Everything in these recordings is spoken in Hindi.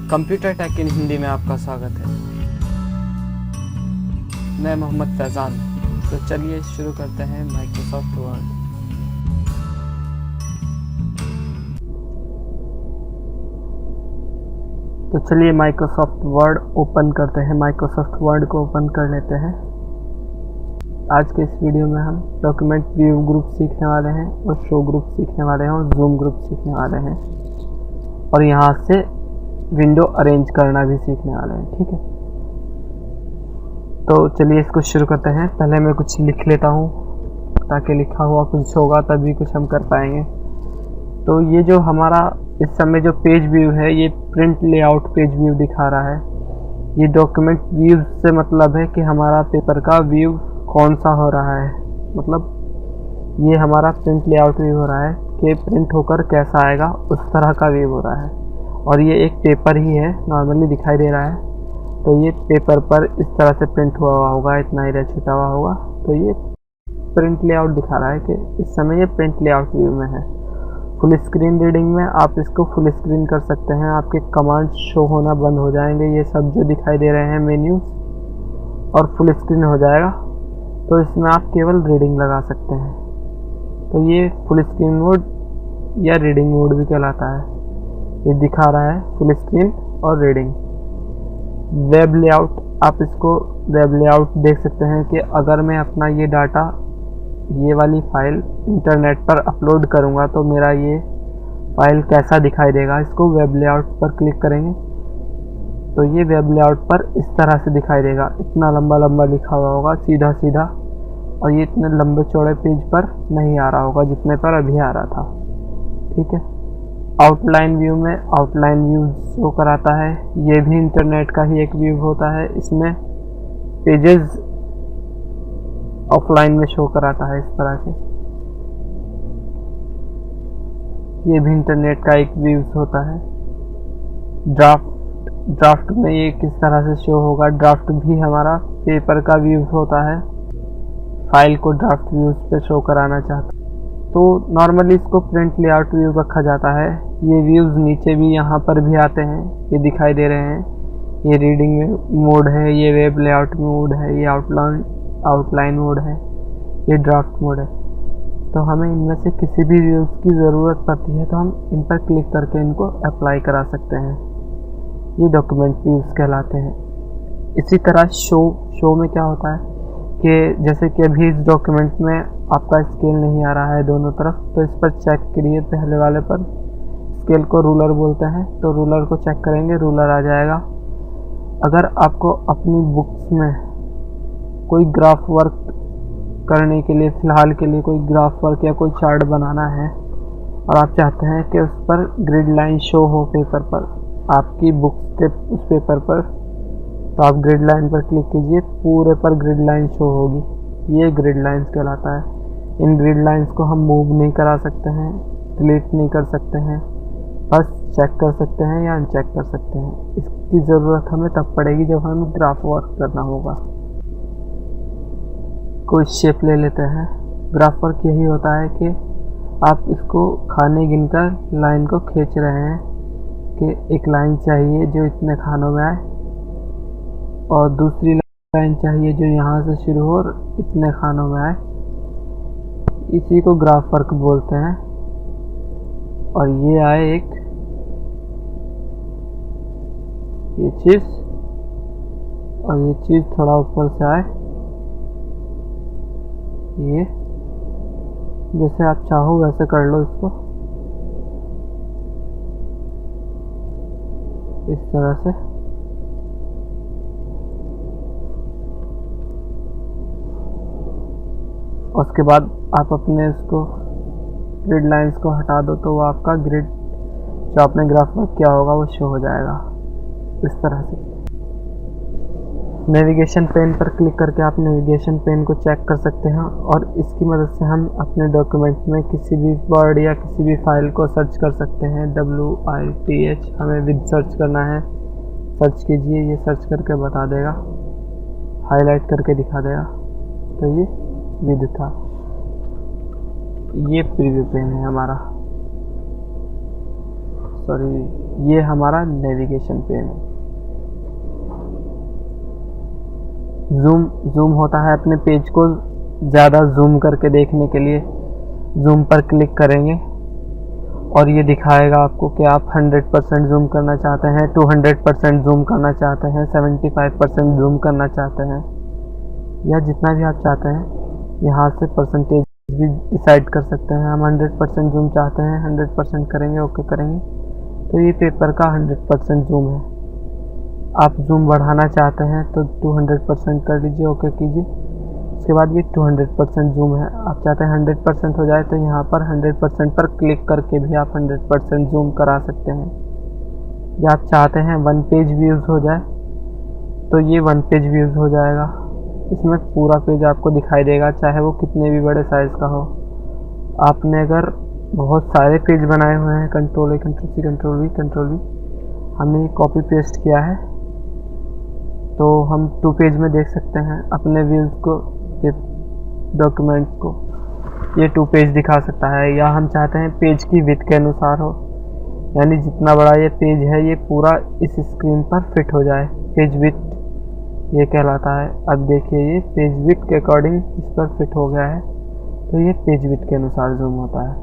कंप्यूटर टेक इन हिंदी में आपका स्वागत है। मैं मोहम्मद फैज़ान। तो चलिए शुरू करते हैं माइक्रोसॉफ्ट वर्ड। तो चलिए माइक्रोसॉफ्ट वर्ड ओपन करते हैं। माइक्रोसॉफ्ट वर्ड को ओपन कर लेते हैं। आज के इस वीडियो में हम डॉक्यूमेंट व्यू ग्रुप सीखने वाले हैं और शो ग्रुप सीखने वाले हैं और जूम ग्रुप सीखने वाले हैं और यहाँ से विंडो अरेंज करना भी सीखने वाले हैं। ठीक है, तो चलिए इसको शुरू करते हैं। पहले मैं कुछ लिख लेता हूँ ताकि लिखा हुआ कुछ होगा तभी कुछ हम कर पाएंगे। तो ये जो हमारा इस समय जो पेज व्यू है ये प्रिंट लेआउट पेज व्यू दिखा रहा है। ये डॉक्यूमेंट व्यू से मतलब है कि हमारा पेपर का व्यू कौन सा हो रहा है, मतलब ये हमारा प्रिंट लेआउट व्यू हो रहा है कि प्रिंट होकर कैसा आएगा उस तरह का व्यू हो रहा है। और ये एक पेपर ही है, नॉर्मली दिखाई दे रहा है। तो ये पेपर पर इस तरह से प्रिंट हुआ होगा, इतना एरिया छुटा हुआ होगा। तो ये प्रिंट लेआउट दिखा रहा है कि इस समय ये प्रिंट लेआउट व्यू में है। फुल स्क्रीन रीडिंग में आप इसको फुल स्क्रीन कर सकते हैं, आपके कमांड शो होना बंद हो जाएंगे। ये सब जो दिखाई दे रहे हैं मेन्यूज और फुल स्क्रीन हो जाएगा। तो इसमें आप केवल रीडिंग लगा सकते हैं। तो ये फुल स्क्रीन मोड या रीडिंग मोड भी कहलाता है। ये दिखा रहा है फुल स्क्रीन और रीडिंग। वेब लेआउट, आप इसको वेब लेआउट देख सकते हैं कि अगर मैं अपना ये डाटा, ये वाली फाइल इंटरनेट पर अपलोड करूँगा तो मेरा ये फाइल कैसा दिखाई देगा। इसको वेब लेआउट पर क्लिक करेंगे तो ये वेब लेआउट पर इस तरह से दिखाई देगा। इतना लंबा लंबा लिखा हुआ होगा सीधा सीधा, और ये इतने लंबे चौड़े पेज पर नहीं आ रहा होगा जितने पर अभी आ रहा था। ठीक है, आउटलाइन व्यू में आउटलाइन व्यू शो कराता है। ये भी इंटरनेट का ही एक व्यू होता है। इसमें पेजेस ऑफलाइन में शो कराता है इस तरह के। ये भी इंटरनेट का एक व्यू होता है। ड्राफ्ट में ये किस तरह से शो होगा। ड्राफ्ट भी हमारा पेपर का व्यू होता है। फाइल को ड्राफ्ट व्यूज पे शो कराना चाहता तो नॉर्मली इसको प्रिंट लेआउट व्यू रखा जाता है। ये व्यूज नीचे भी यहाँ पर भी आते हैं, ये दिखाई दे रहे हैं। ये रीडिंग में मोड है, ये वेब लेआउट मोड है, ये आउटलाइन मोड है, ये ड्राफ्ट मोड है। तो हमें इनमें से किसी भी व्यूज की ज़रूरत पड़ती है तो हम इन पर क्लिक करके इनको अप्लाई करा सकते हैं। ये डॉक्यूमेंट व्यूज कहलाते हैं। इसी तरह शो में क्या होता है कि जैसे कि अभी इस डॉक्यूमेंट में आपका स्केल नहीं आ रहा है दोनों तरफ, तो इस पर चेक करिए। पहले वाले पर स्केल को रूलर बोलते हैं, तो रूलर को चेक करेंगे, रूलर आ जाएगा। अगर आपको अपनी बुक्स में कोई ग्राफ वर्क करने के लिए, फ़िलहाल के लिए कोई ग्राफ वर्क या कोई चार्ट बनाना है और आप चाहते हैं कि उस पर ग्रिड लाइन शो हो पेपर पर, आपकी बुक्स के उस पेपर पर, तो आप ग्रिड लाइन पर क्लिक कीजिए, पूरे पर ग्रिड लाइन शो होगी। ये ग्रिड लाइंस कहलाता है। इन ग्रिड लाइंस को हम मूव नहीं करा सकते हैं, डिलीट नहीं कर सकते हैं, बस चेक कर सकते हैं या अनचेक कर सकते हैं। इसकी ज़रूरत हमें तब पड़ेगी जब हमें ग्राफ वर्क करना होगा। कोई शेप ले लेते हैं। ग्राफ वर्क यही होता है कि आप इसको खाने गिनकर लाइन को खींच रहे हैं कि एक लाइन चाहिए जो इतने खानों में आए और दूसरी लाइन चाहिए जो यहाँ से शुरू हो और इतने खानों में आए। इसी को ग्राफ वर्क बोलते हैं। और ये आए एक ये चीज़ और ये चीज़ थोड़ा ऊपर से आए। ये जैसे आप चाहो वैसे कर लो इसको, इस तरह से। उसके बाद आप अपने इसको ग्रिड लाइंस को हटा दो तो वो आपका ग्रिड जो आपने ग्राफ वर्क किया होगा वो शो हो जाएगा इस तरह से। नेविगेशन पेन पर क्लिक करके आप नेविगेशन पेन को चेक कर सकते हैं और इसकी मदद से हम अपने डॉक्यूमेंट में किसी भी वर्ड या किसी भी फाइल को सर्च कर सकते हैं। WITH हमें विद सर्च करना है, सर्च कीजिए, ये सर्च करके बता देगा, हाईलाइट करके दिखा देगा। तो ये विद था। ये प्रीव्यू पेन है हमारा, सॉरी ये हमारा नेविगेशन पेन है। जूम होता है अपने पेज को ज़्यादा जूम करके देखने के लिए। जूम पर क्लिक करेंगे और ये दिखाएगा आपको कि आप 100% जूम करना चाहते हैं, 200% जूम करना चाहते हैं, 75% जूम करना चाहते हैं, या जितना भी आप चाहते हैं। यहाँ से परसेंटेज भी डिसाइड कर सकते हैं। हम 100% जूम चाहते हैं, 100% करेंगे, ओके करेंगे। तो ये पेपर का 100% जूम है। आप जूम बढ़ाना चाहते हैं तो 200% कर लीजिए, ओके कीजिए। उसके बाद ये 200% जूम है। आप चाहते हैं 100% हो जाए तो यहाँ पर 100% पर क्लिक करके भी आप 100% जूम करा सकते हैं। या आप चाहते हैं 1 पेज व्यूज़ हो जाए तो ये 1 पेज व्यूज़ हो जाएगा। इसमें पूरा पेज आपको दिखाई देगा, चाहे वो कितने भी बड़े साइज़ का हो। आपने अगर बहुत सारे पेज बनाए हुए हैं, control A, control C, control V, control V, हमने ये कॉपी पेस्ट किया है, तो हम 2 पेज में देख सकते हैं अपने व्यूज़ को, डॉक्यूमेंट्स को। ये 2 पेज दिखा सकता है। या हम चाहते हैं पेज की विड्थ के अनुसार हो, यानी जितना बड़ा ये पेज है ये पूरा इस स्क्रीन पर फिट हो जाए। पेज विड्थ ये कहलाता है। अब देखिए ये पेज विड्थ के अकॉर्डिंग इस पर फिट हो गया है, तो ये पेज विड्थ के अनुसार जूम होता है।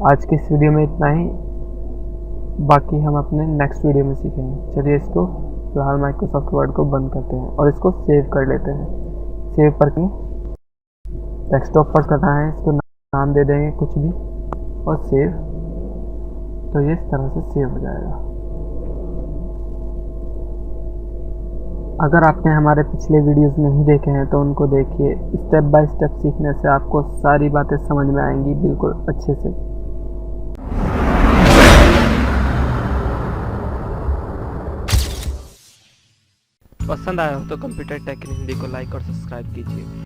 आज की इस वीडियो में इतना ही, बाकी हम अपने नेक्स्ट वीडियो में सीखेंगे। चलिए इसको फिलहाल माइक्रोसॉफ्ट वर्ड को बंद करते हैं और इसको सेव कर लेते हैं। सेव पर डेस्कटॉप पर करना है, इसको नाम दे देंगे कुछ भी और सेव। तो ये इस तरह से सेव हो जाएगा। अगर आपने हमारे पिछले वीडियोस नहीं देखे हैं तो उनको देखिए। स्टेप बाय स्टेप सीखने से आपको सारी बातें समझ में आएंगी बिल्कुल अच्छे से। पसंद आया हो तो कंप्यूटर टेक इन हिंदी को लाइक और सब्सक्राइब कीजिए।